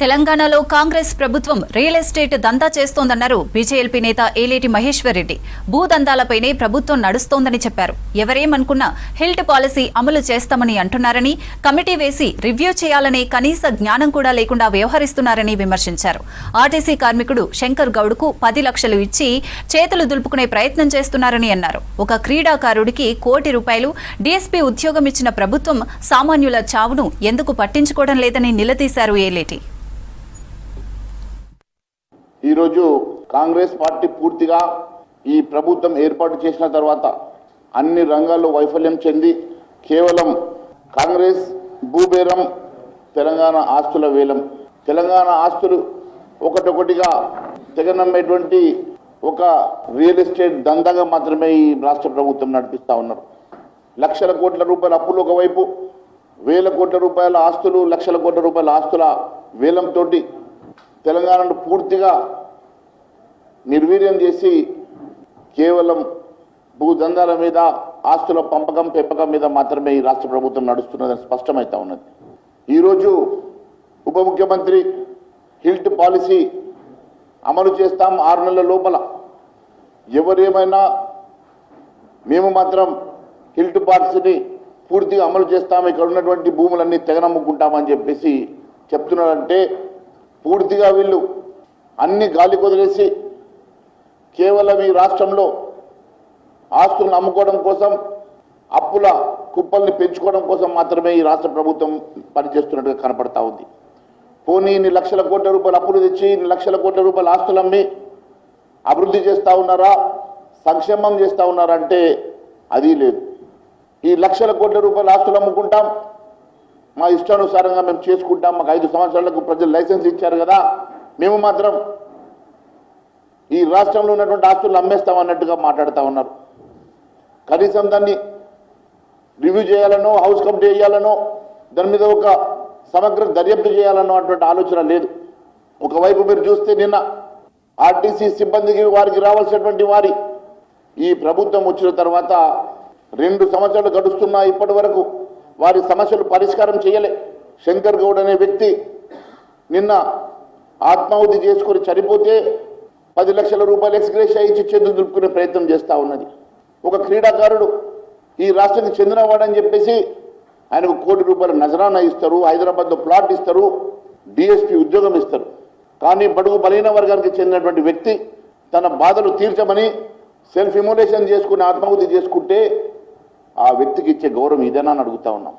తెలంగాణలో కాంగ్రెస్ ప్రభుత్వం real estate దందా చేస్తోందన్నారు బీజేపీ నేత ఏలేటి మహేశ్వర్ రెడ్డి. భూదందాలపైనే ప్రభుత్వం నడుస్తోందని చెప్పారు. ఎవరేమనుకున్నా హిల్ట్ పాలసీ అమలు చేస్తామని అంటున్నారని, కమిటీ వేసి రివ్యూ చేయాలనే కనీస జ్ఞానం కూడా లేకుండా వ్యవహరిస్తున్నారని విమర్శించారు. ఆర్టీసీ కార్మికుడు శంకర్ గౌడ్కు 10 లక్షలు ఇచ్చి చేతులు దులుపుకునే ప్రయత్నం చేస్తున్నారని అన్నారు. ఒక క్రీడాకారుడికి ₹1 డీఎస్పీ ఉద్యోగం ఇచ్చిన ప్రభుత్వం సామాన్యుల చావును ఎందుకు పట్టించుకోవడం లేదని నిలదీశారు ఏలేటి. ఈరోజు కాంగ్రెస్ పార్టీ పూర్తిగా ఈ ప్రభుత్వం ఏర్పాటు చేసిన తర్వాత అన్ని రంగాల్లో వైఫల్యం చెంది కేవలం కాంగ్రెస్ భూబేరం, తెలంగాణ ఆస్తుల వేలం, తెలంగాణ ఆస్తులు ఒకటొకటిగా తెగనమ్మేటువంటి ఒక రియల్ ఎస్టేట్ దందాగా మాత్రమే ఈ రాష్ట్ర ప్రభుత్వం నడిపిస్తూ ఉన్నారు. లక్షల కోట్ల రూపాయల అప్పులు ఒకవైపు, వేల కోట్ల రూపాయల ఆస్తులు, లక్షల కోట్ల రూపాయల ఆస్తుల వేలంతో తెలంగాణను పూర్తిగా నిర్వీర్యం చేసి కేవలం భూదందాల మీద, ఆస్తుల పెంపకం మీద మాత్రమే ఈ రాష్ట్ర ప్రభుత్వం నడుస్తున్నదని స్పష్టమవుతా ఉన్నది. ఈరోజు ఉప ముఖ్యమంత్రి హిల్ట్ పాలసీ అమలు చేస్తాం 6 నెలల లోపల, ఎవరేమైనా మేము మాత్రం హిల్ట్ పాలసీని పూర్తిగా అమలు చేస్తాము, ఇక్కడ ఉన్నటువంటి భూములన్నీ తెగనమ్ముకుంటామని చెప్పేసి చెప్తున్నారంటే పూర్తిగా వీళ్ళు అన్ని గాలి కొదిలేసి కేవలం ఈ రాష్ట్రంలో ఆస్తులను అమ్ముకోవడం కోసం, అప్పుల కుప్పల్ని పెంచుకోవడం కోసం మాత్రమే ఈ రాష్ట్ర ప్రభుత్వం పనిచేస్తున్నట్టుగా కనపడతా ఉంది. పోనీ ఇన్ని లక్షల కోట్ల రూపాయలు అప్పులు తెచ్చి, ఇన్ని లక్షల కోట్ల రూపాయల ఆస్తులు అమ్మి అభివృద్ధి చేస్తూ ఉన్నారా, సంక్షేమం చేస్తూ ఉన్నారా అంటే అది లేదు. ఈ లక్షల కోట్ల రూపాయల ఆస్తులు అమ్ముకుంటాం, మా ఇష్టానుసారంగా మేము చేసుకుంటాం, మాకు 5 సంవత్సరాలకు ప్రజలు లైసెన్స్ ఇచ్చారు కదా, మేము మాత్రం ఈ రాష్ట్రంలో ఉన్నటువంటి ఆస్తులను అమ్మేస్తాం అన్నట్టుగా మాట్లాడుతూ ఉన్నారు. కనీసం దాన్ని రివ్యూ చేయాలనో, హౌస్ కమిటీ చేయాలనో, దాని మీద ఒక సమగ్ర దర్యాప్తు చేయాలనో అటువంటి ఆలోచన లేదు. ఒకవైపు మీరు చూస్తే నిన్న ఆర్టీసీ సిబ్బందికి వారికి రావాల్సినటువంటి వారి ఈ ప్రభుత్వం వచ్చిన తర్వాత 2 సంవత్సరాలు గడుస్తున్నా ఇప్పటి వరకు వారి సమస్యలు పరిష్కారం చేయలే. శంకర్ గౌడ్ అనే వ్యక్తి నిన్న ఆత్మాహుతి చేసుకుని చనిపోతే 10 లక్షల రూపాయలు ఎక్స్గ్రేషియా ఇచ్చి చేతులు దులుపుకునే ప్రయత్నం చేస్తూ ఉన్నది. ఒక క్రీడాకారుడు ఈ రాష్ట్రానికి చెందినవాడని చెప్పేసి ఆయనకు ₹1 నజరానా ఇస్తారు, హైదరాబాద్లో ప్లాట్ ఇస్తారు, డిఎస్పీ ఉద్యోగం ఇస్తారు. కానీ బడుగు బలహీన వర్గానికి చెందినటువంటి వ్యక్తి తన బాధలు తీర్చమని సెల్ఫ్ ఇమోలేషన్ చేసుకుని ఆత్మాహుతి చేసుకుంటే ఆ వ్యక్తికి ఇచ్చే గౌరవం ఇదేనా అని అడుగుతా ఉన్నాం.